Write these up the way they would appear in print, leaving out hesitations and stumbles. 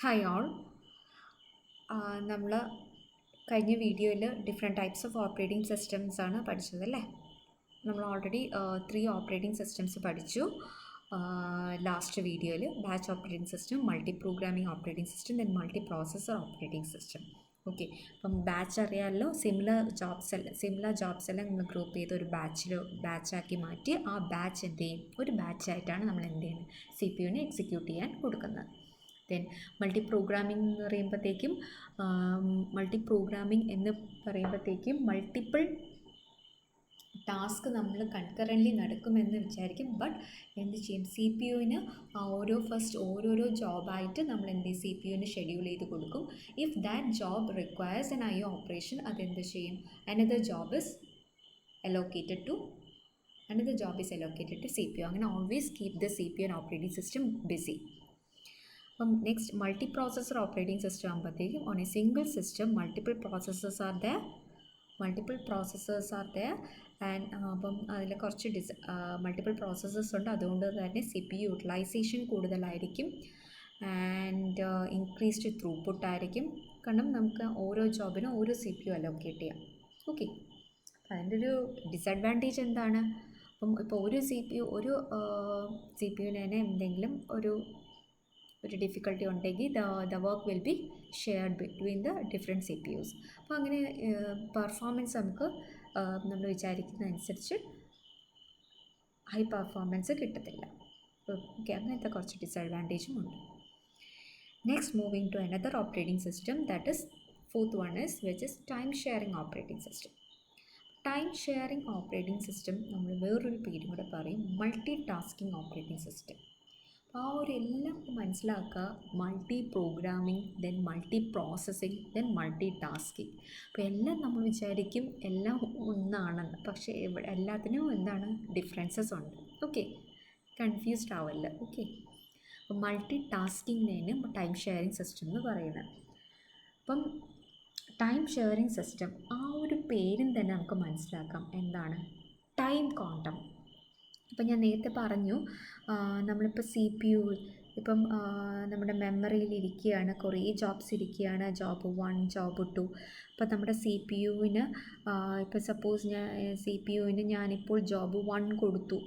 Hi all. നമ്മൾ കഴിഞ്ഞ വീഡിയോയിൽ different types of operating systems ആണ് പഠിച്ചത് അല്ലേ? നമ്മൾ ഓൾറെഡി 3 ഓപ്പറേറ്റിംഗ് സിസ്റ്റംസ് പഠിച്ചു. ലാസ്റ്റ് വീഡിയോയിൽ batch operating system, multi programming operating system, then multi processor operating system. Okay, അപ്പം ബാച്ച് അറിയാമല്ലോ. സിമിലർ ജോബ്സ് എല്ലാം നമ്മൾ ഗ്രൂപ്പ് ചെയ്ത് ഒരു ബാച്ചാക്കി മാറ്റി ആ ബാച്ച് എന്ത് ചെയ്യും, ഒരു ബാച്ചായിട്ടാണ് നമ്മൾ എന്ത് ചെയ്യുന്നത്, സി പി യുവിനെ എക്സിക്യൂട്ട് ചെയ്യാൻ കൊടുക്കുന്നത്. ദെൻ മൾട്ടി പ്രോഗ്രാമിംഗ് എന്ന് പറയുമ്പോഴത്തേക്കും മൾട്ടിപ്പിൾ ടാസ്ക് നമ്മൾ കൺകറൻ്റ്ലി നടക്കുമെന്ന് വിചാരിക്കും. ബട്ട് എന്ത് ചെയ്യും, സി പി യുവിന് ഓരോരോ ജോബായിട്ട് നമ്മൾ എന്ത് ചെയ്യും, സി പി യുവിന് ഷെഡ്യൂൾ ചെയ്ത് കൊടുക്കും. If that job requires an IO operation, അതെന്ത് ചെയ്യും, another job is allocated to C P U. അങ്ങനെ always keep the C P U and operating system busy. അപ്പം next multi processor operating system ആകുമ്പോഴത്തേക്കും on a single system multiple processors are there and അപ്പം അതിൽ കുറച്ച് multiple processors ഉണ്ട്. അതുകൊണ്ട് തന്നെ C P U utilisation കൂടുതലായിരിക്കും ആൻഡ് ഇൻക്രീസ്ഡ് ത്രൂപുട്ട് ആയിരിക്കും. കാരണം നമുക്ക് ഓരോ ജോബിനും ഓരോ സി പി യു അലോക്കേറ്റ് ചെയ്യാം. ഓക്കെ, അതിൻ്റെ ഒരു ഡിസഡ്വാൻറ്റേജ് എന്താണ്? അപ്പം ഇപ്പോൾ ഒരു സി പി യുവിന് തന്നെ എന്തെങ്കിലും ഒരു ഡിഫിക്കൽട്ടി ഉണ്ടെങ്കിൽ the work will be shared between the different C P Us. അപ്പോൾ അങ്ങനെ പെർഫോമൻസ് നമുക്ക് നമ്മൾ വിചാരിക്കുന്നതനുസരിച്ച് ഹൈ പെർഫോമൻസ് കിട്ടത്തില്ല. ഓക്കെ, അങ്ങനത്തെ കുറച്ച് ഡിസഡ്വാൻറ്റേജും ഉണ്ട്. Next moving to another operating system, that is fourth one is which is time sharing operating system. Time sharing operating system നമ്മൾ വേറൊരു പേരും കൂടെ പറയും, മൾട്ടി ടാസ്കിംഗ് ഓപ്പറേറ്റിംഗ് സിസ്റ്റം. ആ ഒരു എല്ലാം മനസ്സിലാക്കുക. Multi programming, then multi processing, then multi tasking. അപ്പോൾ എല്ലാം നമ്മൾ വിചാരിക്കും എല്ലാം ഒന്നാണെന്ന്, പക്ഷേ എല്ലാത്തിനും എന്താണ് ഡിഫറൻസസ് ഉണ്ട്. ഓക്കെ, കൺഫ്യൂസ്ഡ് ആവല്ല. ഓക്കെ, അപ്പോൾ മൾട്ടി ടാസ്കിങ്ങിനാണ് ടൈം ഷെയറിംഗ് സിസ്റ്റം എന്ന് പറയുന്നത്. അപ്പം ടൈം ഷെയറിംഗ് സിസ്റ്റം ആ ഒരു പേരും തന്നെ നമുക്ക് മനസ്സിലാക്കാം എന്താണ്, ടൈം ക്വാണ്ടം. ഇപ്പം ഞാൻ നേരത്തെ പറഞ്ഞു, നമ്മളിപ്പോൾ സി പി യു ഇപ്പം നമ്മുടെ മെമ്മറിയിൽ ഇരിക്കുകയാണ്, കുറേ ജോബ്സ് ഇരിക്കുകയാണ്, ജോബ് 1, ജോബ് 2. ഇപ്പം നമ്മുടെ സി പി യുവിന് ഇപ്പോൾ സപ്പോസ് സി പി യുവിന് ഞാനിപ്പോൾ ജോബ് 1 കൊടുത്തു.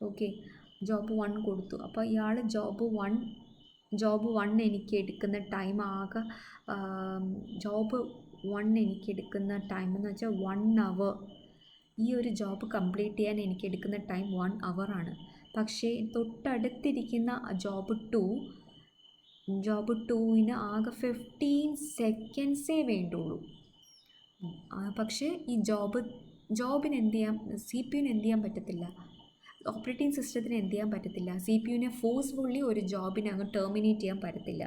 ഓക്കെ, ജോബ് 1 കൊടുത്തു. അപ്പോൾ ഇയാൾ ജോബ് 1 എനിക്ക് എടുക്കുന്ന ടൈം ആകെ ജോബ് 1 എനിക്ക് എടുക്കുന്ന ടൈം എന്ന് വെച്ചാൽ 1 hour. ഈ ഒരു ജോബ് കംപ്ലീറ്റ് ചെയ്യാൻ എനിക്ക് എടുക്കുന്ന ടൈം 1 hour ആണ്. പക്ഷേ തൊട്ടടുത്തിരിക്കുന്ന ജോബ് 2ന് ആകെ 15 സെക്കൻഡ്സേ വേണ്ടുള്ളൂ. പക്ഷേ ഈ ജോബിന് എന്ത് ചെയ്യാം, സി പി യുവിന് എന്ത് ചെയ്യാൻ പറ്റത്തില്ല, ഓപ്പറേറ്റിംഗ് സിസ്റ്റത്തിന് എന്ത് ചെയ്യാൻ പറ്റത്തില്ല, സി പി യുവിനെ ഫോഴ്സ്ഫുള്ളി ഒരു ജോബിനെ അങ്ങ് ടെർമിനേറ്റ് ചെയ്യാൻ പറ്റത്തില്ല.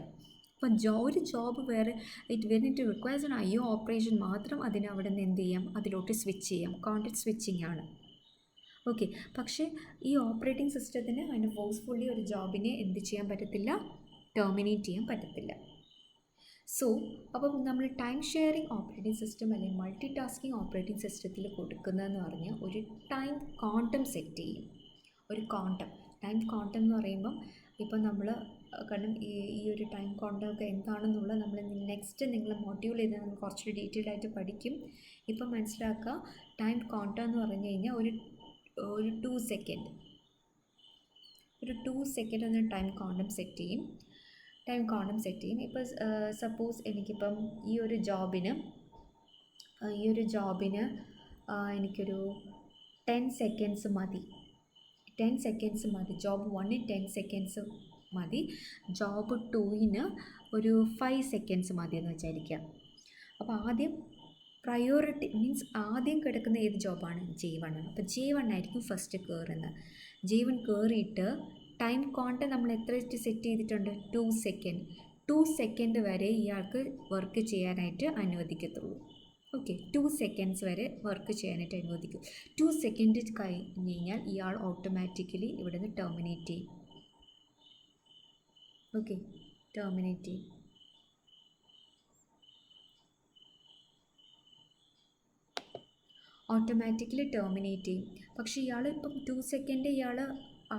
അപ്പം ഒരു job when it requires an IO operation മാത്രം അതിന് അവിടെ നിന്ന് എന്ത് ചെയ്യാം, അതിലോട്ട് സ്വിച്ച് ചെയ്യാം. കോൺടാക്ട് സ്വിച്ചിങ് ആണ്. ഓക്കെ, പക്ഷേ ഈ ഓപ്പറേറ്റിംഗ് സിസ്റ്റത്തിന് അതിന് ഫോഴ്സ്ഫുള്ളി ഒരു ജോബിനെ എന്ത് ചെയ്യാൻ പറ്റത്തില്ല, ടെർമിനേറ്റ് ചെയ്യാൻ പറ്റത്തില്ല. സോ അപ്പം നമ്മൾ ടൈം ഷെയറിംഗ് ഓപ്പറേറ്റിംഗ് സിസ്റ്റം അല്ലെങ്കിൽ മൾട്ടി ടാസ്കിങ് ഓപ്പറേറ്റിംഗ് സിസ്റ്റത്തിൽ കൊടുക്കുന്നതെന്ന് പറഞ്ഞാൽ ഒരു ടൈം ക്വാണ്ടം സെറ്റ് ചെയ്യും. ഒരു ടൈം ക്വാണ്ടം എന്ന് പറയുമ്പം ഇപ്പം നമ്മൾ കാരണം ഈ ഒരു ടൈം ക്വാണ്ടം ഒക്കെ എന്താണെന്നുള്ളത് നമ്മൾ നെക്സ്റ്റ് നിങ്ങൾ മോഡ്യൂൾ ചെയ്ത് നമ്മൾ കുറച്ചുകൂടി ഡീറ്റെയിൽഡ് ആയിട്ട് പഠിക്കും. ഇപ്പം മനസ്സിലാക്കുക, ടൈം ക്വാണ്ടം എന്ന് പറഞ്ഞു കഴിഞ്ഞാൽ ഒരു 2 സെക്കൻഡ് എന്ന ടൈം ക്വാണ്ടം സെറ്റ് ചെയ്യും. ഇപ്പോൾ സപ്പോസ് എനിക്കിപ്പം ഈ ഒരു ജോബിന് എനിക്കൊരു 10 സെക്കൻഡ്സ് മതി. ജോബ് 1 10 സെക്കൻഡ്സ് മതി. ജോബ് 2 ഒരു 5 സെക്കൻഡ്സ് മതി എന്ന് വിചാരിക്കാം. അപ്പോൾ ആദ്യം പ്രയോറിറ്റി മീൻസ് ആദ്യം കിടക്കുന്ന ഏത് ജോബാണ്, J1 ആണ്. അപ്പോൾ J1 ആയിരിക്കും ഫസ്റ്റ് കയറുന്നത്. J1 കയറിയിട്ട് ടൈം ക്വാണ്ടം നമ്മൾ എത്ര സെറ്റ് ചെയ്തിട്ടുണ്ട്, 2 സെക്കൻഡ് വരെ ഇയാൾക്ക് വർക്ക് ചെയ്യാനായിട്ട് അനുവദിക്കത്തുള്ളൂ. ഓക്കെ, 2 സെക്കൻഡ്സ് വരെ വർക്ക് ചെയ്യാനായിട്ട് അനുവദിക്കും. 2 സെക്കൻഡ് കഴിഞ്ഞ് കഴിഞ്ഞാൽ ഇയാൾ ഓട്ടോമാറ്റിക്കലി ഇവിടെ നിന്ന് ടെർമിനേറ്റ് ചെയ്യും. ഓക്കെ, ടെർമിനേറ്റ് ചെയ്യും. പക്ഷേ ഇയാൾ ഇപ്പം 2 സെക്കൻഡ് ഇയാൾ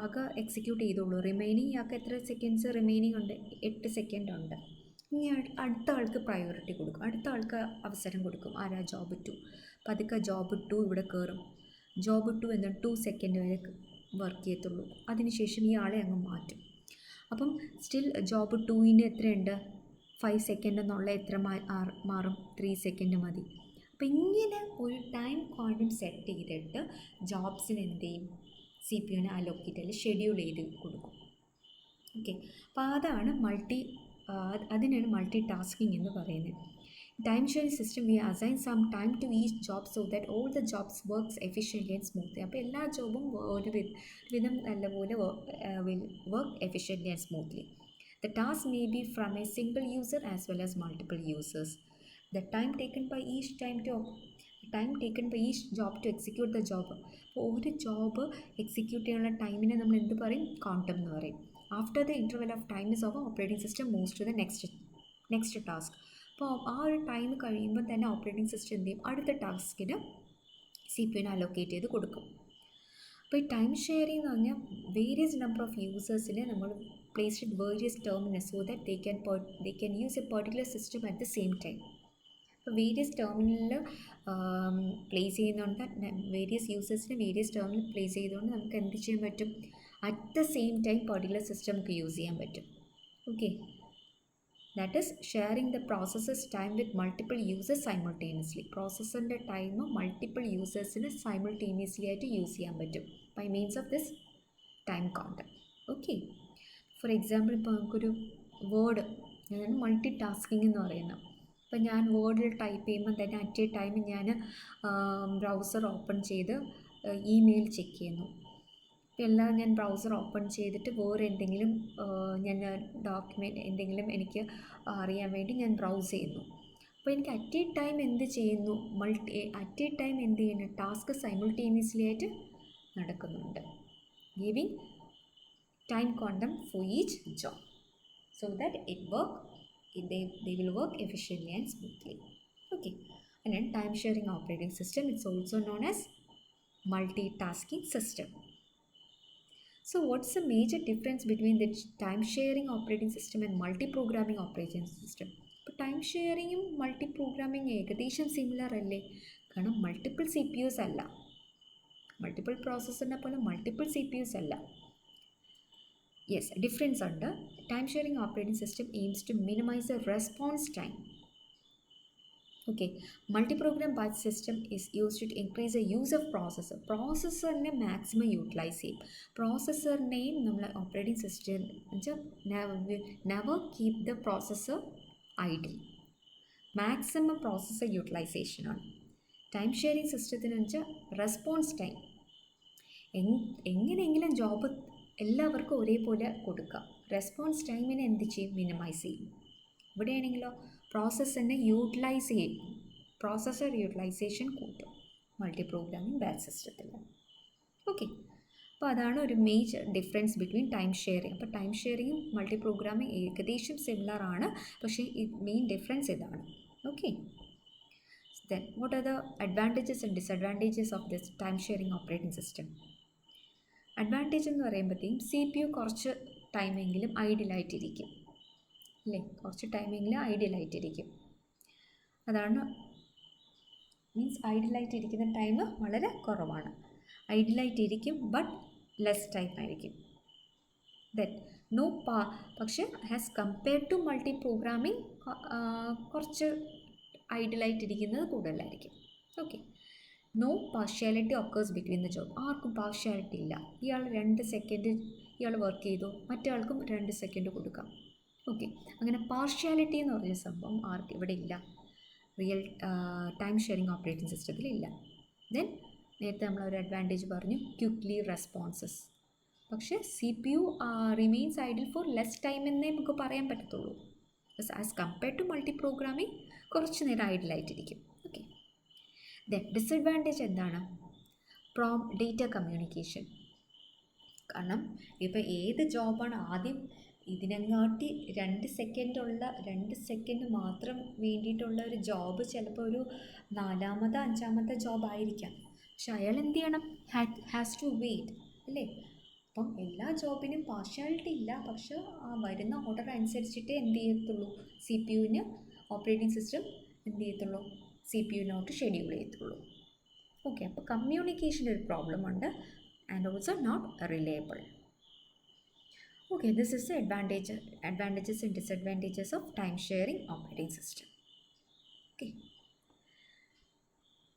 ആകെ എക്സിക്യൂട്ട് ചെയ്തോളൂ. റിമൈനിങ് ആൾക്ക് എത്ര സെക്കൻഡ്സ് റിമൈനിങ് ഉണ്ട്? 8 സെക്കൻഡ് ഉണ്ട്. ഇനി അടുത്ത ആൾക്ക് പ്രയോറിറ്റി കൊടുക്കും, അടുത്ത ആൾക്ക് അവസരം കൊടുക്കും. ആരാ? ജോബ് 2. പതുക്കെ ജോബ് 2 ഇവിടെ കയറും. ജോബ് 2 എന്താണ് 2 സെക്കൻഡ് വരെ വർക്ക് ചെയ്യത്തുള്ളൂ. അതിനുശേഷം ഈ ആളെ അങ്ങ് മാറ്റും. അപ്പം സ്റ്റിൽ ജോബ് 2-ന് എത്രയുണ്ട്? 5 സെക്കൻഡ് എന്നുള്ള എത്ര മാറും? 3 സെക്കൻഡ് മതി. അപ്പം ഇങ്ങനെ ഒരു ടൈം ക്വാണ്ടം സെറ്റ് ചെയ്തിട്ട് ജോബ്സിന് എന്ത് ചെയ്യും? CPU-നെ അലോക്കേറ്റ് അല്ലെങ്കിൽ ഷെഡ്യൂൾ ചെയ്ത് കൊടുക്കും. ഓക്കെ, അപ്പോൾ അതാണ് അതിനാണ് മൾട്ടി ടാസ്കിങ് എന്ന് പറയുന്നത്. Time sharing system we assign some time to each job so that all the jobs works efficiently and smoothly. അപ്പോൾ എല്ലാ ജോബും ഒരു വിധം നല്ലപോലെ will work efficiently and smoothly. The task may be from a single user as well as multiple users. The time taken by each job to execute the job. അപ്പോൾ ഒരു job execute ചെയ്യാനുള്ള ടൈമിനെ നമ്മൾ എന്ത് പറയും? ക്വാണ്ടം എന്ന് പറയും. After the interval of time is over, operating system moves to the next task. അപ്പോൾ ആ ഒരു ടൈം കഴിയുമ്പോൾ തന്നെ ഓപ്പറേറ്റിംഗ് സിസ്റ്റം എന്ത് ചെയ്യും? അടുത്ത ടാസ്കിന് CPU-നെ അലോക്കേറ്റ് ചെയ്ത് കൊടുക്കും. അപ്പോൾ ഈ ടൈം ഷെയറിംഗ് എന്ന് പറഞ്ഞാൽ വേരിയസ് നമ്പർ ഓഫ് യൂസേഴ്സിനെ നമ്മൾ placed at various terminals so that they can use a particular system at the same time. അപ്പോൾ വേരിയസ് ടെർമിനലിൽ പ്ലേസ് ചെയ്യുന്നുണ്ട്, വേരിയസ് യൂസേഴ്സിന് വേരിയസ് ടെർമിനൽ പ്ലേസ് ചെയ്തുകൊണ്ട് നമുക്ക് എന്ത് ചെയ്യാൻ പറ്റും? At the same time particular system നമുക്ക് യൂസ് ചെയ്യാൻ പറ്റും. Okay, that is sharing the processes time with multiple users simultaneously. പ്രോസസ്സറിൻ്റെ ടൈം മൾട്ടിപ്പിൾ യൂസേഴ്സിന് സൈമിൾട്ടേനിയസ്ലി ആയിട്ട് യൂസ് ചെയ്യാൻ പറ്റും by means of this time counter. Okay, for example ഇപ്പോൾ നമുക്കൊരു വേർഡ്, അതാണ് മൾട്ടി ടാസ്കിങ് എന്ന് പറയുന്നത്. അപ്പോൾ ഞാൻ വേർഡിൽ ടൈപ്പ് ചെയ്യുമ്പോൾ തന്നെ അറ്റ് എ ടൈം ഞാൻ ബ്രൗസർ ഓപ്പൺ ചെയ്ത് ഇമെയിൽ ചെക്ക് ചെയ്യുന്നു. എല്ലാം ഞാൻ ബ്രൗസർ ഓപ്പൺ ചെയ്തിട്ട് വേറെ എന്തെങ്കിലും ഞാൻ ഡോക്യുമെൻറ്റ് എന്തെങ്കിലും എനിക്ക് അറിയാൻ വേണ്ടി ഞാൻ ബ്രൗസ് ചെയ്യുന്നു. അപ്പോൾ എനിക്ക് അറ്റ് എ ടൈം എന്ത് ചെയ്യുന്നു? അറ്റ് എ ടൈം എന്ത് ചെയ്യുന്നു? ടാസ്ക് സൈമിൾട്ടേനിയസ്ലി ആയിട്ട് നടക്കുന്നുണ്ട്. Giving time quantum for each job so that they will work efficiently and smoothly. Okay, and then time sharing operating system, it's also known as multitasking system. So what's the major difference between the time sharing operating system and multi-programming operating system? ഇപ്പോൾ time ഷെയറിങ്ങും multi programming ഏകദേശം similar അല്ലേ? കാരണം multiple CPUs അല്ല, multiple പ്രോസസ്സറിനെ പോലെ multiple CPUs അല്ല. Yes, difference under time sharing operating system aims to minimize the response time. Okay, multi-program batch system is used to increase the use of processor. Processor-നെ maximum utilize ചെയ്യും. Processor-നെയും നമ്മൾ operating system never keep the processor idle. Maximum processor utilization ആണ്. Time sharing സിസ്റ്റത്തിന് വെച്ചാൽ response time എങ്ങനെയെങ്കിലും job എല്ലാവർക്കും ഒരേപോലെ കൊടുക്കാം. Response ടൈമിനെ എന്ത് ചെയ്യും? മിനിമൈസ് ചെയ്യും. ഇവിടെയാണെങ്കിലോ പ്രോസസ്സറിനെ യൂട്ടിലൈസ് ചെയ്യും, പ്രോസസ്സർ യൂട്ടിലൈസേഷൻ കൂട്ടും മൾട്ടി പ്രോഗ്രാമിംഗ് ബാച്ച് സിസ്റ്റത്തിൽ. ഓക്കെ, അപ്പോൾ അതാണ് ഒരു major difference between time sharing. അപ്പോൾ ടൈം ഷെയറിങ്ങും മൾട്ടി പ്രോഗ്രാമിംഗ് ഏകദേശം സിമിലർ ആണ്, പക്ഷേ മെയിൻ ഡിഫറൻസ് ഇതാണ്. Okay, then what are the advantages and disadvantages of this time sharing operating system? Advantage എന്ന് പറയുമ്പോഴത്തേക്കും CPU കുറച്ച് ടൈമെങ്കിലും ഐഡിയലായിട്ടിരിക്കും അല്ലേ? കുറച്ച് ടൈമെങ്കിലും ഐഡിയലായിട്ടിരിക്കും. അതാണ് മീൻസ് ഐഡിയലായിട്ടിരിക്കുന്ന ടൈം വളരെ കുറവാണ്. ഐഡിയലായിട്ടിരിക്കും ബട്ട് ലെസ് ടൈം ആയിരിക്കും. ദെൻ പക്ഷേ as compared to multi programming കുറച്ച് ഐഡിയലായിട്ടിരിക്കുന്നത് കൂടുതലായിരിക്കും. Okay, no partiality occurs between the job. ആർക്കും പാർഷ്യാലിറ്റി ഇല്ല. ഇയാൾ 2 സെക്കൻഡ് ഇയാൾ വർക്ക് ചെയ്തു, മറ്റേ ആൾക്കും 2 സെക്കൻഡ് കൊടുക്കാം. ഓക്കെ, അങ്ങനെ പാർഷ്യാലിറ്റി എന്ന് പറഞ്ഞ സംഭവം ആർക്കും ഇവിടെ ഇല്ല, റിയൽ ടൈം ഷെയറിങ് ഓപ്പറേറ്റിംഗ് സിസ്റ്റത്തിൽ ഇല്ല. ദെൻ നേരത്തെ നമ്മളൊരു അഡ്വാൻറ്റേജ് പറഞ്ഞു, ക്വിക്ക്ലി റെസ്പോൺസസ്. പക്ഷേ CPU remains idle for less time എന്നേ നമുക്ക് പറയാൻ പറ്റത്തുള്ളൂ. As compared to multi programming കുറച്ച് നേരം ഐഡിലായിട്ടിരിക്കും. ഓക്കെ, ദെൻ ഡിസഡ്വാൻറ്റേജ് എന്താണ്? Data communication. കാരണം ഇപ്പോൾ ഏത് ജോബാണ് ആദ്യം ഇതിനെങ്ങാട്ടി 2 സെക്കൻഡ് മാത്രം വേണ്ടിയിട്ടുള്ള ഒരു ജോബ് ചിലപ്പോൾ ഒരു 4-മത്തെ 5-മത്തെ ജോബ് ആയിരിക്കാം. പക്ഷെ അയാൾ എന്ത് ചെയ്യണം? ഹാസ് ടു വെയിറ്റ് അല്ലേ? അപ്പം എല്ലാ ജോബിനും പാർഷ്യാലിറ്റി ഇല്ല, പക്ഷെ ആ വരുന്ന ഓർഡർ അനുസരിച്ചിട്ടേ എന്ത് ചെയ്യത്തുള്ളൂ, സി പി യുവിന് ഓപ്പറേറ്റിംഗ് സിസ്റ്റം എന്ത് ചെയ്യത്തുള്ളൂ, സി പി യുവിനോട്ട് ഷെഡ്യൂൾ ചെയ്യത്തുള്ളൂ. ഓക്കെ, അപ്പോൾ കമ്മ്യൂണിക്കേഷൻ്റെ ഒരു പ്രോബ്ലം ഉണ്ട് and also not reliable. Okay, this is the advantages and disadvantages of time sharing operating system. Okay.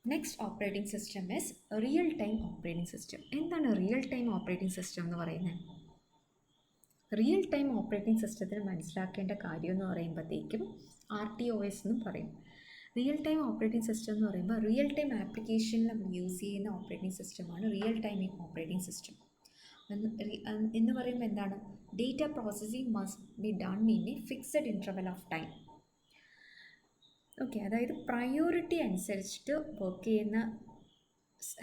Next operating system is real time operating system. എന്താണ് real time operating system എന്ന് പറയുന്നത്? Real time operating സിസ്റ്റത്തിന് മനസ്സിലാക്കേണ്ട കാര്യം എന്ന് പറയുമ്പോഴത്തേക്കും RTOS എന്നും പറയും. റിയൽ ടൈം ഓപ്പറേറ്റിംഗ് സിസ്റ്റം എന്ന് പറയുമ്പോൾ റിയൽ ടൈം ആപ്ലിക്കേഷനിൽ നമ്മൾ യൂസ് ചെയ്യുന്ന ഓപ്പറേറ്റിംഗ് സിസ്റ്റമാണ് റിയൽ ടൈം ഓപ്പറേറ്റിംഗ് സിസ്റ്റം എന്ന് പറയുമ്പോൾ എന്താണ്, data processing must be done in a fixed interval of time. Okay, അതായത് പ്രയോറിറ്റി അനുസരിച്ചിട്ട് വർക്ക് ചെയ്യുന്ന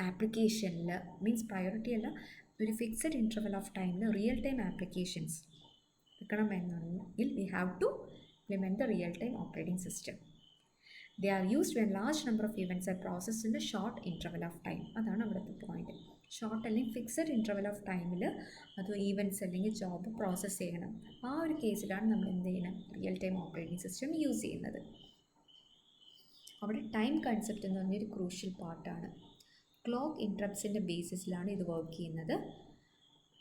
ആപ്ലിക്കേഷനിൽ, മീൻസ് പ്രയോറിറ്റി അല്ല, ഒരു ഫിക്സഡ് ഇൻ്റർവൽ ഓഫ് ടൈമിൽ റിയൽ ടൈം ആപ്ലിക്കേഷൻസ് എടുക്കണമെന്നുണ്ടെങ്കിൽ we have to implement the real time operating system. They are used when large number of events are processed in a short interval of time. അതാണ് അവിടുത്തെ point. Short അല്ലെങ്കിൽ fixed interval of ടൈമിൽ അത് events അല്ലെങ്കിൽ job process ചെയ്യണം. ആ ഒരു കേസിലാണ് നമ്മൾ എന്ത് ചെയ്യണം, real time operating system use ചെയ്യുന്നത്. അവിടെ ടൈം കൺസെപ്റ്റ് എന്ന് പറഞ്ഞൊരു ക്രൂഷ്യൽ പാർട്ടാണ്. ക്ലോക്ക് ഇൻട്രപ്റ്റ്സിൻ്റെ ബേസിസിലാണ് ഇത് വർക്ക് ചെയ്യുന്നത്.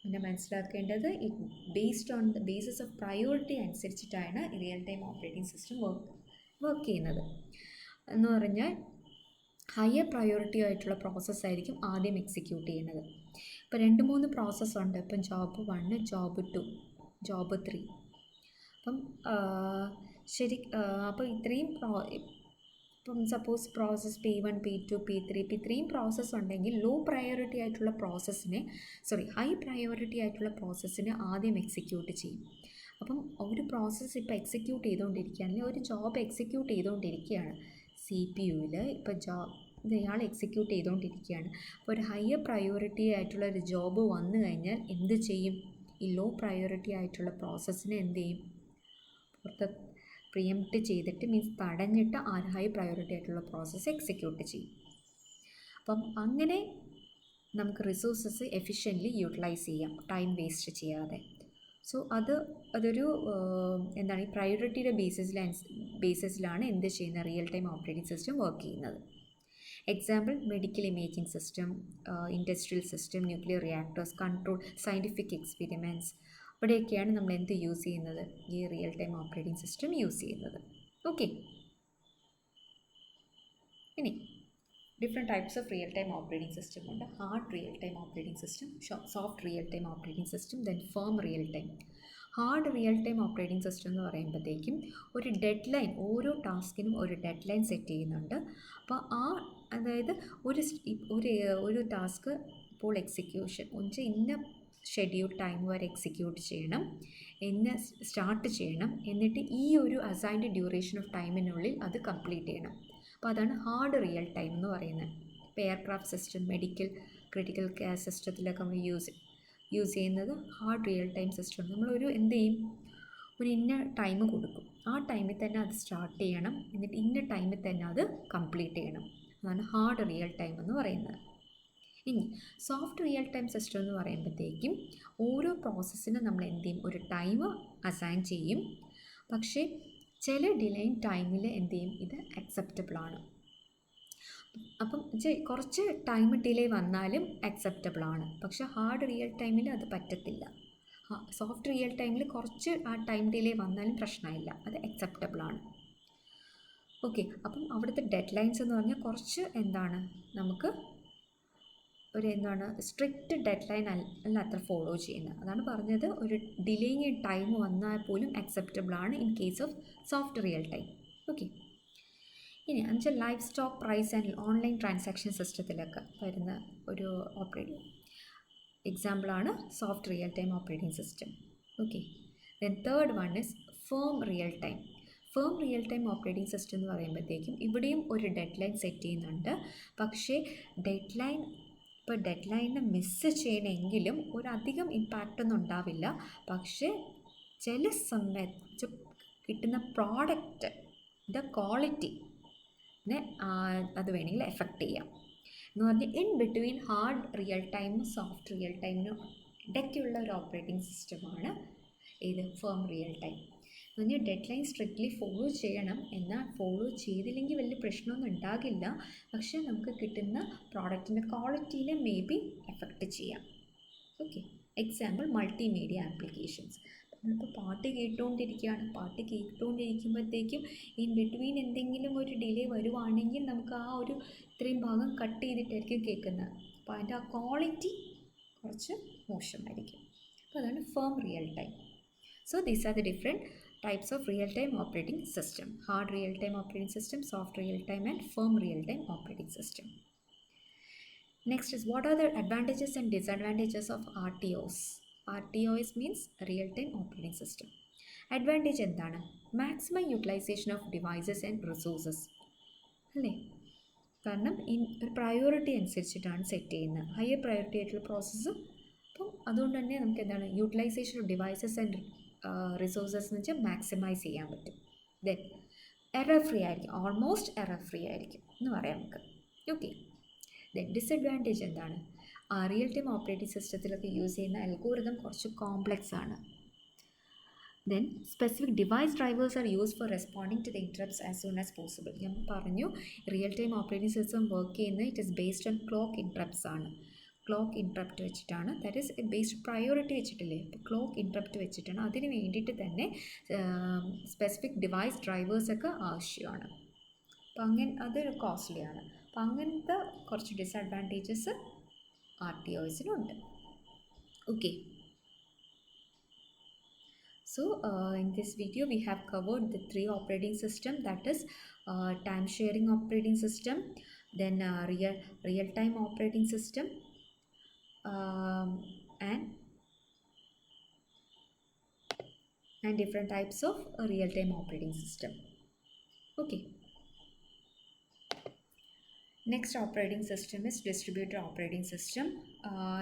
പിന്നെ മനസ്സിലാക്കേണ്ടത് based on the basis of priority അനുസരിച്ചിട്ടാണ് real time operating system work ചെയ്യുന്നത്. എന്ന് പറഞ്ഞാൽ ഹയർ പ്രയോറിറ്റി ആയിട്ടുള്ള പ്രോസസ്സായിരിക്കും ആദ്യം എക്സിക്യൂട്ട് ചെയ്യുന്നത്. ഇപ്പോൾ 2-3 പ്രോസസ്സുണ്ട്. ഇപ്പം ജോബ് 1, ജോബ് 2, ജോബ് 3. അപ്പം അപ്പോൾ ഇത്രയും ഇപ്പം suppose process P1, P2, P3 ഇത്രയും പ്രോസസ്സ് ഉണ്ടെങ്കിൽ ഹൈ പ്രയോറിറ്റി ആയിട്ടുള്ള പ്രോസസ്സിനെ ആദ്യം എക്സിക്യൂട്ട് ചെയ്യും. അപ്പം ഒരു പ്രോസസ്സ് ഇപ്പോൾ എക്സിക്യൂട്ട് ചെയ്തുകൊണ്ടിരിക്കുകയാണെങ്കിൽ ഒരു ജോബ് എക്സിക്യൂട്ട് ചെയ്തുകൊണ്ടിരിക്കുകയാണ് സി പി യുവിൽ. ഇപ്പോൾ ഇയാൾ എക്സിക്യൂട്ട് ചെയ്തുകൊണ്ടിരിക്കുകയാണ്. അപ്പോൾ ഒരു ഹയർ പ്രയോറിറ്റി ആയിട്ടുള്ള ഒരു ജോബ് വന്നു കഴിഞ്ഞാൽ എന്ത് ചെയ്യും, ഈ ലോ പ്രയോറിറ്റി ആയിട്ടുള്ള പ്രോസസ്സിനെ എന്ത് ചെയ്യും, പുറത്ത് പ്രിയംപ്റ്റ് ചെയ്തിട്ട്, മീൻസ് തടഞ്ഞിട്ട് ആ ഹൈ പ്രയോറിറ്റി ആയിട്ടുള്ള പ്രോസസ്സ് എക്സിക്യൂട്ട് ചെയ്യും. അപ്പം അങ്ങനെ നമുക്ക് റിസോഴ്സസ് എഫിഷ്യൻ്റ്ലി യൂട്ടിലൈസ് ചെയ്യാം, ടൈം വേസ്റ്റ് ചെയ്യാതെ. സോ അതൊരു എന്താണ്, ഈ പ്രയോറിറ്റിയുടെ ബേസിസിലാണ് എന്ത് ചെയ്യുന്ന real time operating system work ചെയ്യുന്നത്. Example medical imaging system, industrial system, nuclear reactors, control, scientific experiments, അവിടെയൊക്കെയാണ് നമ്മൾ എന്ത് യൂസ് ചെയ്യുന്നത്, ഈ real time operating system use ചെയ്യുന്നത്. ഓക്കെ, ഇനി different types of real time operating system ഉണ്ട്. Hard real time operating system, soft real time operating system, then firm real time. Hard real time operating system എന്ന് പറയുമ്പോഴത്തേക്കും ഒരു dead line, ഓരോ ടാസ്കിനും ഒരു dead line set ചെയ്യുന്നുണ്ട്. അപ്പോൾ അതായത് ഒരു ടാസ്ക് ഇപ്പോൾ എക്സിക്യൂഷൻ ഇന്ന ഷെഡ്യൂൾ ടൈം വരെ എക്സിക്യൂട്ട് ചെയ്യണം, സ്റ്റാർട്ട് ചെയ്യണം, എന്നിട്ട് ഈ ഒരു അസൈൻഡ് ഡ്യൂറേഷൻ ഓഫ് ടൈമിനുള്ളിൽ അത് കംപ്ലീറ്റ് ചെയ്യണം. അപ്പോൾ അതാണ് ഹാർഡ് റിയൽ ടൈം എന്ന് പറയുന്നത്. ഇപ്പോൾ aircraft system, medical critical care സിസ്റ്റത്തിലൊക്കെ നമ്മൾ യൂസ് ചെയ്യുന്നത് ഹാർഡ് റിയൽ ടൈം സിസ്റ്റം. നമ്മളൊരു എന്ത് ചെയ്യും, ഒരു ഇന്ന ടൈം കൊടുക്കും, ആ ടൈമിൽ തന്നെ അത് സ്റ്റാർട്ട് ചെയ്യണം, എന്നിട്ട് ഇന്ന ടൈമിൽ തന്നെ അത് കംപ്ലീറ്റ് ചെയ്യണം. അതാണ് ഹാർഡ് റിയൽ ടൈം എന്ന് പറയുന്നത്. ഇനി സോഫ്റ്റ് റിയൽ ടൈം സിസ്റ്റം എന്ന് പറയുമ്പോഴത്തേക്കും ഓരോ പ്രോസസ്സിനും നമ്മൾ എന്ത് ചെയ്യും, ഒരു ടൈം അസൈൻ ചെയ്യും. പക്ഷേ ചില ഡിലൈൻ ടൈമിൽ എന്ത് ചെയ്യും, ഇത് അക്സെപ്റ്റബിളാണ്. അപ്പം കുറച്ച് ടൈം ഡിലേ വന്നാലും അക്സെപ്റ്റബിളാണ്. പക്ഷേ ഹാർഡ് റിയൽ ടൈമിൽ അത് പറ്റത്തില്ല. സോഫ്റ്റ് റിയൽ ടൈമിൽ കുറച്ച് ആ ടൈം ഡിലേ വന്നാലും പ്രശ്നമില്ല, അത് അക്സെപ്റ്റബിളാണ്. ഓക്കെ, അപ്പം അവിടുത്തെ ഡെഡ് ലൈൻസ് എന്ന് പറഞ്ഞാൽ കുറച്ച് നമുക്ക് ഒരു സ്ട്രിക്റ്റ് ഡെഡ് ലൈൻ അല്ല അത്ര ഫോളോ ചെയ്യുന്നത്. അതാണ് പറഞ്ഞത്, ഒരു ഡിലേയിങ് ടൈം വന്നാൽ പോലും അക്സെപ്റ്റബിളാണ് in case of soft real time. Okay, ഇനി എന്നുവെച്ചാൽ life stock price and online transaction സിസ്റ്റത്തിലൊക്കെ വരുന്ന ഒരു എക്സാമ്പിളാണ് soft real time operating system. Okay, then third one is firm real time. Firm real time operating system എന്ന് പറയുമ്പോഴത്തേക്കും ഇവിടെയും ഒരു ഡെഡ് ലൈൻ സെറ്റ് ചെയ്യുന്നുണ്ട്. പക്ഷേ ഡെഡ് ലൈനിന് മിസ്സ് ചെയ്യണമെങ്കിലും ഒരധികം ഇമ്പാക്റ്റൊന്നും ഉണ്ടാവില്ല. പക്ഷേ ചില സമയത്ത് കിട്ടുന്ന പ്രോഡക്റ്റിൻ്റെ ക്വാളിറ്റിനെ അത് വേണമെങ്കിൽ എഫക്റ്റ് ചെയ്യാം. എന്ന് പറഞ്ഞാൽ ഇൻ ബിറ്റ്വീൻ ഹാർഡ് റിയൽ ടൈമും സോഫ്റ്റ് റിയൽ ടൈമിനും ഇടയ്ക്കുള്ള ഒരു ഓപ്പറേറ്റിംഗ് സിസ്റ്റമാണ് ഏത് ഫേം റിയൽ ടൈം. എന്ന് പറഞ്ഞാൽ ഡെഡ് ലൈൻ സ്ട്രിക്ട്ലി ഫോളോ ചെയ്യണം, എന്നാൽ ഫോളോ ചെയ്തില്ലെങ്കിൽ വലിയ പ്രശ്നമൊന്നും ഉണ്ടാകില്ല, പക്ഷേ നമുക്ക് കിട്ടുന്ന പ്രോഡക്റ്റിൻ്റെ ക്വാളിറ്റീനെ മേ ബി എഫക്റ്റ് ചെയ്യാം. Okay, example multimedia applications. നമ്മളിപ്പോൾ പാട്ട് കേട്ടുകൊണ്ടിരിക്കുമ്പോഴത്തേക്കും ഇൻ ബിറ്റ്വീൻ എന്തെങ്കിലും ഒരു ഡിലേ വരുവാണെങ്കിൽ നമുക്ക് ആ ഒരു ഇത്രയും ഭാഗം കട്ട് ചെയ്തിട്ടായിരിക്കും കേൾക്കുന്നത്. അപ്പോൾ അതിൻ്റെ ആ ക്വാളിറ്റി കുറച്ച് മോശമായിരിക്കും. അപ്പോൾ അതാണ് firm real time. So these are the different types of real-time operating system: hard real-time operating system, soft real-time, and firm real-time operating system. Next is, what are the advantages and disadvantages of RTOs? RTOs means real-time operating system. Advantage എന്താണ്? Maximum utilization of devices and resources. അല്ലേ? കാരണം ഒരു priority അനുസരിച്ചിട്ടാണ് set ചെയ്യുന്നത്, higher priority ആയിട്ടുള്ള process. അപ്പം അതുകൊണ്ട് തന്നെ നമുക്ക് എന്താണ് utilisation of devices and resources എന്ന് വെച്ചാൽ മാക്സിമൈസ് ചെയ്യാൻ പറ്റും. ദെൻ എറർ ഫ്രീ ആയിരിക്കും, ഓൾമോസ്റ്റ് എറർ ഫ്രീ ആയിരിക്കും എന്ന് പറയാം നമുക്ക്. ഓക്കെ, ദെൻ ഡിസഡ്വാൻറ്റേജ് എന്താണ്? റിയൽ ടൈം ഓപ്പറേറ്റിംഗ് സിസ്റ്റത്തിലൊക്കെ യൂസ് ചെയ്യുന്ന അൽഗോരിതം കുറച്ച് കോംപ്ലക്സ് ആണ്. Then specific device drivers are use for responding to the interrupts as soon as possible. ഞാൻ പറഞ്ഞു real time operating system work ചെയ്യുന്നത് it is based on clock interrupts ആണ്. Clock interrupt വെച്ചിട്ടാണ്, that is based priority വെച്ചിട്ടില്ലേ, അപ്പോൾ clock interrupt വെച്ചിട്ടാണ്. അതിന് വേണ്ടിയിട്ട് തന്നെ സ്പെസിഫിക് ഡിവൈസ് ഡ്രൈവേഴ്സൊക്കെ ആവശ്യമാണ്. അപ്പോൾ അതൊരു കോസ്റ്റ്ലിയാണ്. അപ്പോൾ അങ്ങനത്തെ കുറച്ച് ഡിസഡ്വാൻറ്റേജസ് RTOസിനുണ്ട്. Okay, so in this video we have covered the 3 operating system, that is time sharing operating system, then real time operating system, and different types of real-time operating system. Okay, next operating system is distributed operating system.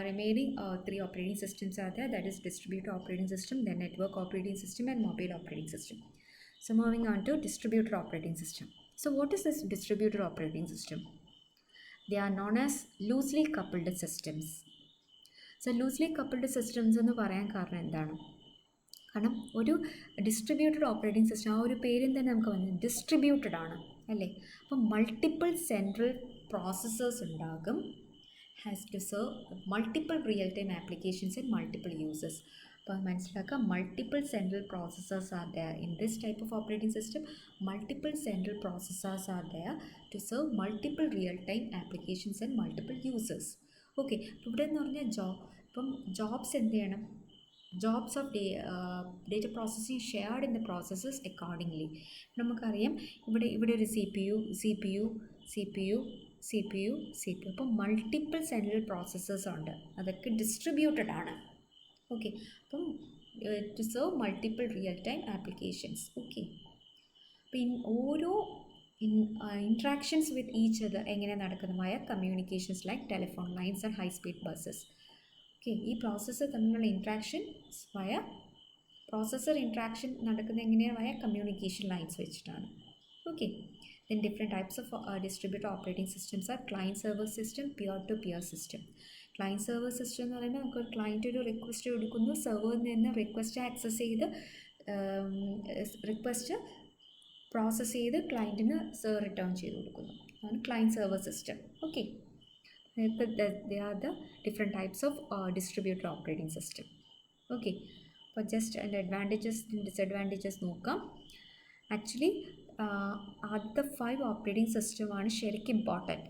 Remaining 3 operating systems are there, that is distributed operating system, then network operating system, and mobile operating system. So moving on to distributed operating system. So what is this distributed operating system? They are known as loosely coupled systems. So loosely coupled systems എന്ന് പറയാൻ കാരണം എന്താണ്? കാരണം ഒരു distributed operating system, ആ ഒരു പേരും തന്നെ നമുക്ക് വന്നത് ഡിസ്ട്രിബ്യൂട്ടഡ് ആണ് അല്ലേ. അപ്പം മൾട്ടിപ്പിൾ സെൻട്രൽ പ്രോസസ്സേഴ്സ് ഉണ്ടാകും, has to serve multiple real time applications and multiple users. അപ്പോൾ മനസ്സിലാക്കുക, multiple central processors are there in this type of operating system. Multiple central processors are there to serve multiple real time applications and multiple users. Okay, അപ്പോൾ ഇവിടെ എന്ന് പറഞ്ഞാൽ jobs എന്ത് ചെയ്യണം? Jobs of data processing shared in the processes accordingly. നമുക്കറിയാം ഇവിടെ ഒരു C P U, അപ്പം മൾട്ടിപ്പിൾ സെൻട്രൽ പ്രോസസ്സേഴ്സ് ഉണ്ട്, അതൊക്കെ ഡിസ്ട്രിബ്യൂട്ടഡ് ആണ്. ഓക്കെ, അപ്പം to serve multiple real time applications. Okay, അപ്പം ഓരോ interactions with each other എങ്ങനെ നടക്കുന്നതുമായ communications like telephone lines and high speed buses. Okay, ഈ പ്രോസസ്സർ തമ്മിലുള്ള ഇൻട്രാക്ഷൻസ് പ്രോസസ്സർ ഇൻട്രാക്ഷൻ നടക്കുന്നത് എങ്ങനെയാണ്? കമ്മ്യൂണിക്കേഷൻ ലൈൻസ് വെച്ചിട്ടാണ്. Okay, then different types of distributed operating systems are client server system, peer to peer system. Client server system എന്ന് പറയുമ്പോൾ നമുക്ക് ഒരു client ഒരു റിക്വസ്റ്റ് കൊടുക്കുന്നു, സെർവറിൽ നിന്ന് റിക്വസ്റ്റ് ആക്സസ് ചെയ്ത് റിക്വസ്റ്റ് പ്രോസസ്സ് ചെയ്ത് ക്ലയൻറ്റിന് റിട്ടേൺ ചെയ്ത് കൊടുക്കുന്നു, അതാണ് client server system. Okay, they are the different types of distributed operating system. Okay, അപ്പോൾ ജസ്റ്റ് അതിൻ്റെ അഡ്വാൻറ്റേജസ് ഡിസഡ്വാൻറ്റേജസ് നോക്കാം. ആക്ച്വലി ആദ്യത്തെ 5 ഓപ്പറേറ്റിംഗ് സിസ്റ്റമാണ് ശരിക്കും important.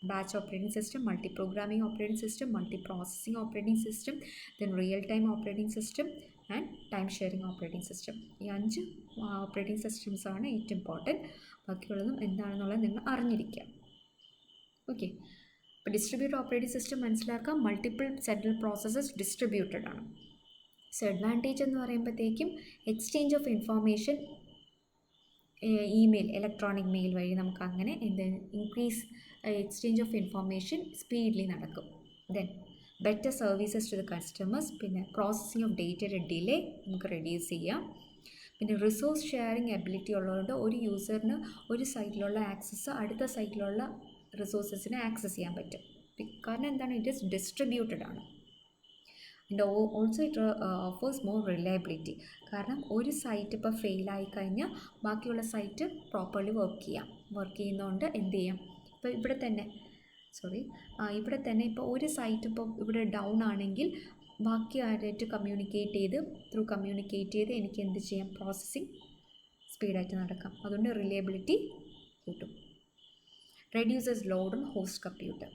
batch operating system, multi-programming operating system, multi-processing operating system, then real-time operating system and time-sharing operating system. ഈ 5 operating systems ആണ് ഏറ്റവും important. ബാക്കിയുള്ളതും എന്താണെന്നുള്ളത് നിങ്ങൾ അറിഞ്ഞിരിക്കുക. ഓക്കെ, ഇപ്പോൾ ഡിസ്ട്രിബ്യൂട്ടഡ് ഓപ്പറേറ്റിംഗ് സിസ്റ്റം മനസ്സിലാക്കാം, മൾട്ടിപ്പിൾ സെൻട്രൽ പ്രോസസ്സസ് ഡിസ്ട്രിബ്യൂട്ടഡ് ആണ്. സോ അഡ്വാൻറ്റേജ് എന്ന് പറയുമ്പോഴത്തേക്കും exchange of information email, electronic mail വഴി നമുക്ക് അങ്ങനെ increase exchange of information speedily നടക്കും. Then better services to the customers, പിന്നെ പ്രോസസ്സിങ് ഓഫ് ഡേറ്റയുടെ ഡിലേ നമുക്ക് റെഡ്യൂസ് ചെയ്യാം. പിന്നെ റിസോഴ്സ് ഷെയറിങ് എബിലിറ്റി ഉള്ളതുകൊണ്ട് ഒരു യൂസറിന് ഒരു സൈറ്റിലുള്ള ആക്സസ് അടുത്ത സൈറ്റിലുള്ള റിസോഴ്സസിനെ ആക്സസ് ചെയ്യാൻ പറ്റും. കാരണം എന്താണ്? ഇറ്റ് ഈസ് ഡിസ്ട്രിബ്യൂട്ടഡ് ആണ്. And also it offers more reliability. കാരണം ഒരു സൈറ്റ് ഇപ്പോൾ ഫെയിലായി കഴിഞ്ഞാൽ ബാക്കിയുള്ള സൈറ്റ് പ്രോപ്പർലി വർക്ക് ചെയ്യുന്നതുകൊണ്ട് എന്ത് ചെയ്യാം, ഇപ്പോൾ ഇവിടെ തന്നെ ഇപ്പോൾ ഒരു സൈറ്റ് ഇപ്പോൾ ഇവിടെ ഡൗൺ ആണെങ്കിൽ ബാക്കി ആരായിട്ട് കമ്മ്യൂണിക്കേറ്റ് ചെയ്ത് എനിക്ക് എന്ത് ചെയ്യാം, പ്രോസസ്സിങ് സ്പീഡായിട്ട് നടക്കാം. അതുകൊണ്ട് റിലയബിലിറ്റി കൂട്ടും. Reduces load on host computer.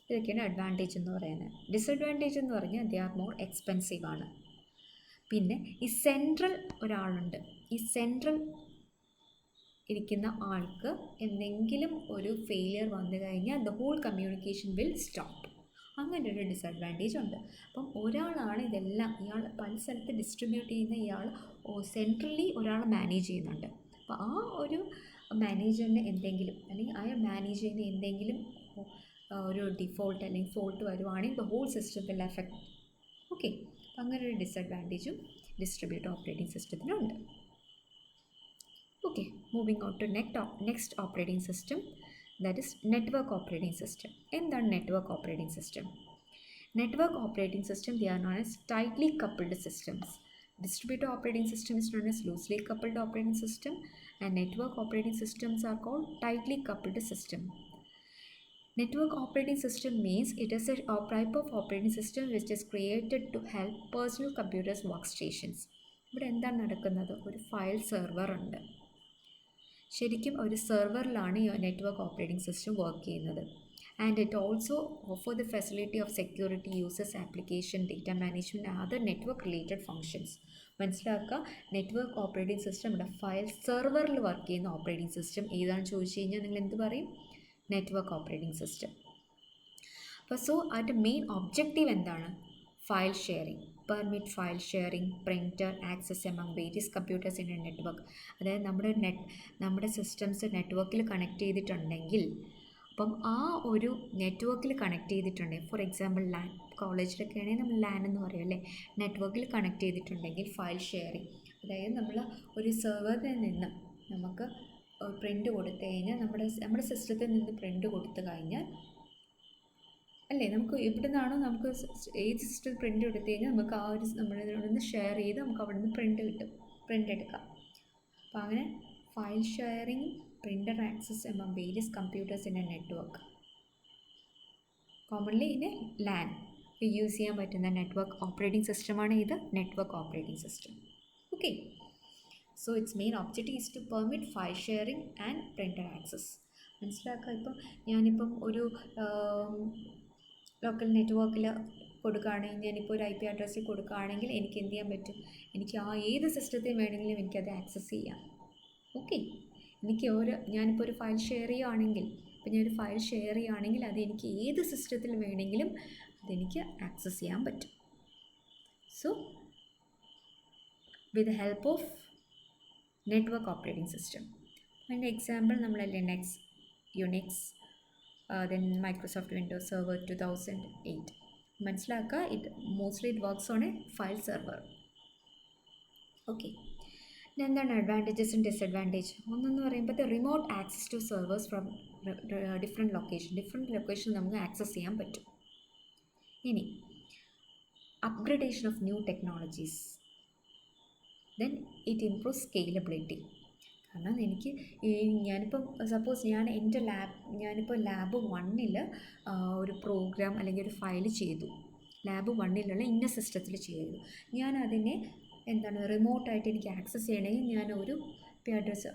ഇതൊക്കെയാണ് അഡ്വാൻറ്റേജ് എന്ന് പറയുന്നത്. ഡിസഡ്വാൻറ്റേജ് എന്ന് പറഞ്ഞാൽ ദേ ആർ മോർ എക്സ്പെൻസീവ് ആണ്. പിന്നെ ഈ സെൻട്രൽ ഒരാളുണ്ട്, ഈ സെൻട്രൽ ഇരിക്കുന്ന ആൾക്ക് എന്തെങ്കിലും ഒരു ഫെയിലിയർ വന്നു കഴിഞ്ഞാൽ the whole communication will stop. അങ്ങനെ ഒരു ഡിസഡ്വാൻറ്റേജ് ഉണ്ട്. അപ്പം ഒരാളാണ് ഇതെല്ലാം, ഇയാൾ പല സ്ഥലത്ത് ഡിസ്ട്രിബ്യൂട്ട് ചെയ്യുന്ന ഇയാൾ സെൻട്രലി ഒരാൾ മാനേജ് ചെയ്യുന്നുണ്ട്. അപ്പോൾ ആ ഒരു മാനേജറിന് എന്തെങ്കിലും, അല്ലെങ്കിൽ അയാൾ മാനേജ് ചെയ്യുന്ന എന്തെങ്കിലും ഒരു ഡിഫോൾട്ട് അല്ലെങ്കിൽ ഫോൾട്ട് വരുവാണെങ്കിൽ the whole system will affect. Okay, അപ്പം അങ്ങനെ ഒരു ഡിസഡ്വാൻറ്റേജും ഡിസ്ട്രിബ്യൂട്ടഡ് ഓപ്പറേറ്റിംഗ് സിസ്റ്റത്തിനുണ്ട്. Okay, moving on to next operating system, that is network operating system. എന്താണ് network operating system? Network operating system, they are known as tightly coupled systems. Distributed operating system is known as loosely coupled operating system, and network operating systems are called tightly coupled system. Network operating system means it is a type of operating system which is created to help personal computers workstations. ഇവിടെ എന്താണ് നടക്കുന്നത്, ഒരു file server ഉണ്ട്. ശരിക്കും ഒരു സെർവറിലാണ് ഈ network operating system work ചെയ്യുന്നത്. And it also offer the facility of security, users, application, data management, other network related functions. മനസ്സിലാക്കുക, നെറ്റ്വർക്ക് ഓപ്പറേറ്റിംഗ് സിസ്റ്റം ഇവിടെ ഫയൽ സെർവറിൽ വർക്ക് ചെയ്യുന്ന ഓപ്പറേറ്റിംഗ് സിസ്റ്റം ഏതാണെന്ന് ചോദിച്ചു കഴിഞ്ഞാൽ നിങ്ങൾ എന്ത് പറയും, നെറ്റ്വർക്ക് ഓപ്പറേറ്റിംഗ് സിസ്റ്റം. അപ്പോൾ അതിൻ്റെ മെയിൻ ഒബ്ജക്റ്റീവ് എന്താണ്, file sharing, permit file sharing, printer access among various computers in a network. അതായത് നമ്മുടെ സിസ്റ്റംസ് നെറ്റ്വർക്കിൽ കണക്ട് ചെയ്തിട്ടുണ്ടെങ്കിൽ, അപ്പം ആ ഒരു നെറ്റ്വർക്കിൽ കണക്ട് ചെയ്തിട്ടുണ്ടെങ്കിൽ, ഫോർ എക്സാമ്പിൾ ലാൻ, കോളേജിലൊക്കെ ആണെങ്കിൽ നമ്മൾ ലാൻ എന്ന് പറയും അല്ലേ, നെറ്റ്വർക്കിൽ കണക്ട് ചെയ്തിട്ടുണ്ടെങ്കിൽ ഫയൽ ഷെയറിംഗ്, അതായത് നമ്മൾ ഒരു സെർവറിൽ നിന്ന് നമുക്ക് പ്രിൻ്റ് കൊടുത്തു കഴിഞ്ഞാൽ നമ്മുടെ സിസ്റ്റത്തിൽ നിന്ന് പ്രിൻ്റ് കൊടുത്തു കഴിഞ്ഞാൽ അല്ലേ, നമുക്ക് എവിടെ നിന്നാണോ നമുക്ക് ഏത് സിസ്റ്റത്തിൽ പ്രിൻ്റ് എടുത്തു കഴിഞ്ഞാൽ നമുക്ക് ആ ഒരു നമ്മളിവിടെ ഷെയർ ചെയ്ത് നമുക്ക് അവിടെ നിന്ന് പ്രിൻ്റ് എടുക്കാം. അപ്പോൾ അങ്ങനെ file sharing, printer access among various computers in a network, commonly in a LAN use ചെയ്യാൻ പറ്റുന്ന നെറ്റ്വർക്ക് ഓപ്പറേറ്റിംഗ് സിസ്റ്റമാണ് ഇത്, network operating system. Okay, so its main objective is to permit file sharing and printer access. മനസ്സിലാക്കുക, ഇപ്പം ഞാനിപ്പം ഒരു local നെറ്റ്വർക്കിൽ കൊടുക്കുകയാണെങ്കിൽ, ഞാനിപ്പോൾ ഒരു IP അഡ്രസ്സിൽ കൊടുക്കുകയാണെങ്കിൽ എനിക്ക് എന്ത് ചെയ്യാൻ പറ്റും, എനിക്ക് ആ ഏത് സിസ്റ്റത്തിൽ വേണമെങ്കിലും എനിക്കത് ആക്സസ് ചെയ്യാം. ഓക്കെ, ഞാനിപ്പോൾ ഒരു ഫയൽ ഷെയർ ചെയ്യുകയാണെങ്കിൽ, അത് എനിക്ക് ഏത് സിസ്റ്റത്തിൽ വേണമെങ്കിലും അതെനിക്ക് ആക്സസ് ചെയ്യാൻ പറ്റും. So with the help of network operating system. അതിൻ്റെ എക്സാമ്പിൾ നമ്മൾ Linux, Unix, then Microsoft Windows Server 2008. മനസ്സിലാക്കുക, mostly it works on a file server. Okay, എന്താണ് അഡ്വാൻറ്റേജസ് ആൻഡ് ഡിസഡ്വാൻറ്റേജ്? ഒന്നെന്ന് പറയുമ്പോൾ remote access to servers from different location നമുക്ക് access ചെയ്യാൻ പറ്റും. ഇനി upgradation of new technologies, then it improve scalability. കാരണം ഞാനിപ്പം സപ്പോസ് ഞാനിപ്പോൾ ലാബ് 1 ഒരു പ്രോഗ്രാം അല്ലെങ്കിൽ ഒരു ഫയൽ ചെയ്തു, ലാബ് 1 ഇന്ന സിസ്റ്റത്തിൽ ചെയ്തു, ഞാനതിനെ റിമോട്ടായിട്ട് എനിക്ക് ആക്സസ് ചെയ്യണമെങ്കിൽ ഞാനൊരു IP അഡ്രസ്സ്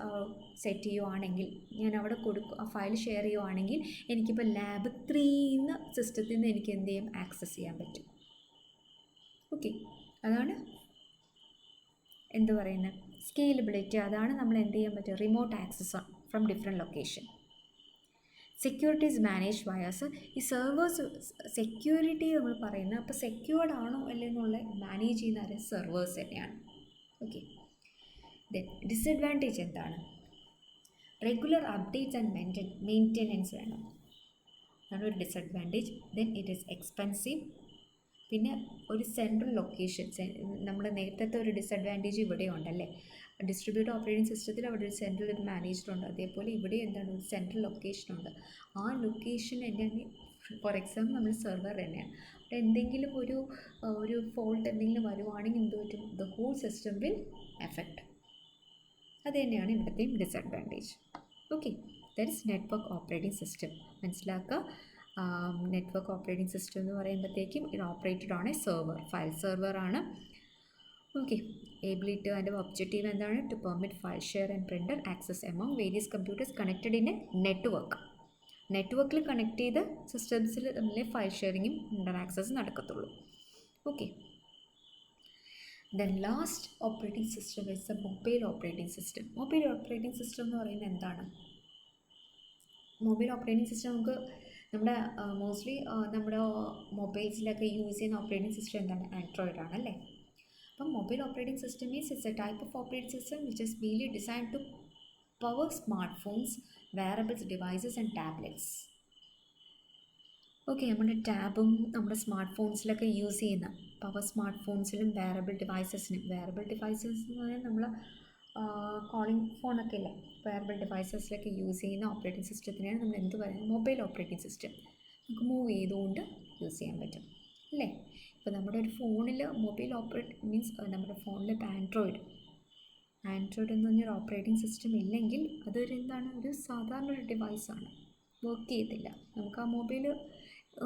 സെറ്റ് ചെയ്യുവാണെങ്കിൽ, ഞാൻ അവിടെ ആ ഫയൽ ഷെയർ ചെയ്യുവാണെങ്കിൽ എനിക്കിപ്പോൾ ലാബ് 3 സിസ്റ്റത്തിൽ നിന്ന് എനിക്ക് എന്ത് ചെയ്യും, ആക്സസ് ചെയ്യാൻ പറ്റും. ഓക്കെ, അതാണ് എന്ത് പറയുന്നത്, സ്കെയിലബിലിറ്റി. അതാണ് നമ്മൾ എന്ത് ചെയ്യാൻ പറ്റും, remote access from different location. Security is manage wires. ഈ സെർവേഴ്സ് സെക്യൂരിറ്റി നമ്മൾ പറയുന്നത്, അപ്പോൾ സെക്യൂർഡ് ആണോ അല്ലെന്നുള്ള മാനേജ് ചെയ്യുന്ന സെർവേഴ്സ് തന്നെയാണ്. ഓക്കെ, ദെൻ ഡിസഡ്വാൻറ്റേജ് എന്താണ്, റെഗുലർ അപ്ഡേറ്റ്സ് ആൻഡ് മെയിൻ്റെനൻസ് വേണം, അതാണ് ഒരു disadvantage. Then it is expensive. പിന്നെ ഒരു സെൻട്രൽ ലൊക്കേഷൻ, നമ്മൾ നേരത്തെ ഒരു ഡിസഡ്വാൻറ്റേജ് ഇവിടെ ഉണ്ടല്ലേ, ഡിസ്ട്രിബ്യൂട്ടഡ് ഓപ്പറേറ്റിംഗ് സിസ്റ്റത്തിൽ അവിടെ ഒരു സെൻട്രൽ ഒരു മാനേജറുണ്ട്, അതേപോലെ ഇവിടെ ഒരു സെൻട്രൽ ലൊക്കേഷനുണ്ട്. ആ ലൊക്കേഷൻ ഫോർ എക്സാമ്പിൾ നമ്മൾ സെർവർ തന്നെയാണ്, എന്തെങ്കിലും ഒരു ഫോൾട്ട് എന്തെങ്കിലും വരുവാണെങ്കിൽ എന്ത് പറ്റും? The whole system will affect. അത് തന്നെയാണ് ഇവിടുത്തെയും disadvantage. Okay, that is network operating system. മനസ്സിലാക്കുക. നെറ്റ്വർക്ക് ഓപ്പറേറ്റിംഗ് സിസ്റ്റം എന്ന് പറയുമ്പോഴത്തേക്കും ഇത് ഓപ്പറേറ്റഡ് ആണ് സെർവർ, ഫയൽ സെർവറാണ്. ഓക്കെ, എബിലിറ്റി അതിൻ്റെ ഒബ്ജക്റ്റീവ് എന്താണ്? To permit file share and printer access among various computers connected in a network. നെറ്റ്വർക്കിൽ കണക്ട് ചെയ്ത സിസ്റ്റംസിൽ തമ്മിൽ ഫയൽ ഷെയറിങ്ങും പ്രിൻ്റർ ആക്സസ് നടക്കത്തുള്ളൂ. Okay, then last operating system is a mobile operating system. Mobile operating system എന്ന് പറയുന്നത് എന്താണ്? Mobile operating system നമുക്ക് നമ്മുടെ മോസ്റ്റ്ലി നമ്മുടെ മൊബൈൽസിലൊക്കെ യൂസ് ചെയ്യുന്ന ഓപ്പറേറ്റിംഗ് സിസ്റ്റം എന്താണ്? ആൻഡ്രോയിഡ് ആണല്ലേ. അപ്പം mobile operating system means it's a type of operating system which is mainly design to power smart phones, wearables, devices and tablets. Okay, നമ്മുടെ ടാബും നമ്മുടെ സ്മാർട്ട് ഫോൺസിലൊക്കെ യൂസ് ചെയ്യുന്ന പവർ സ്മാർട്ട് ഫോൺസിലും വെയറബിൾ ഡിവൈസസിനും, വെയറബിൾ ഡിവൈസസ് എന്ന് പറഞ്ഞാൽ നമ്മൾ കോളിംഗ് ഫോണൊക്കെ ഇല്ലേ, വെയറബിൾ ഡിവൈസസിലൊക്കെ യൂസ് ചെയ്യുന്ന ഓപ്പറേറ്റിംഗ് സിസ്റ്റത്തിനാണ് നമ്മൾ എന്ത് പറയുന്നത്? Mobile operating system. നമുക്ക് മൂവ് ചെയ്തുകൊണ്ട് യൂസ് ചെയ്യാൻ പറ്റും അല്ലേ. ഇപ്പോൾ നമ്മുടെ ഒരു ഫോണിൽ മൊബൈൽ ഓപ്പറേറ്റ് മീൻസ് നമ്മുടെ ഫോണിൽ ഇപ്പോൾ ആൻഡ്രോയിഡ് എന്ന് പറഞ്ഞൊരു ഓപ്പറേറ്റിംഗ് സിസ്റ്റം ഇല്ലെങ്കിൽ അതൊരു എന്താണ്? ഒരു സാധാരണ ഒരു ഡിവൈസാണ്, വർക്ക് ചെയ്യത്തില്ല. നമുക്ക് ആ മൊബൈൽ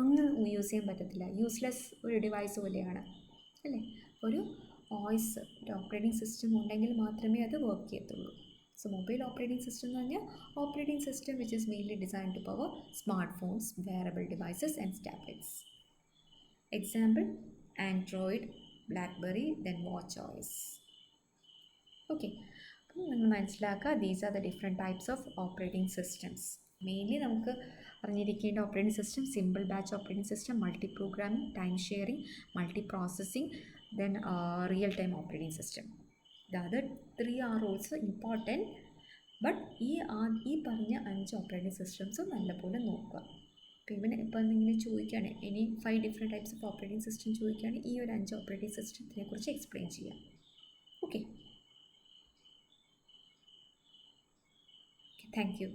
ഒന്നും യൂസ് ചെയ്യാൻ പറ്റത്തില്ല, യൂസ്ലെസ് ഒരു ഡിവൈസ് പോലെയാണ് അല്ലേ. ഒരു വോയിസ്, ഒരു ഓപ്പറേറ്റിംഗ് സിസ്റ്റം ഉണ്ടെങ്കിൽ മാത്രമേ അത് വർക്ക് ചെയ്യത്തുള്ളൂ. സോ മൊബൈൽ ഓപ്പറേറ്റിംഗ് സിസ്റ്റം എന്ന് പറഞ്ഞാൽ operating system which is mainly design to power smart phones, wearable devices and tablets. Example Android, BlackBerry, then watch OS. Okay, അപ്പം നിങ്ങൾ മനസ്സിലാക്കുക, these are the different types of operating systems. Mainly നമുക്ക് അറിഞ്ഞിരിക്കേണ്ട operating system simple batch operating system, multi programming, time sharing, multi processing, then real time operating system. The other 3 are also important. But ഈ പറഞ്ഞ 5 operating സിസ്റ്റംസും നല്ലപോലെ നോക്കുക. ഇപ്പം ഇങ്ങനെ ചോദിക്കുകയാണ്, ഇനി 5 different types of operating system ചോദിക്കുകയാണെങ്കിൽ ഈ ഒരു 5 ഓപ്പറേറ്റിംഗ് സിസ്റ്റത്തിനെ കുറിച്ച് എക്സ്പ്ലെയിൻ ചെയ്യാം. Okay, thank you.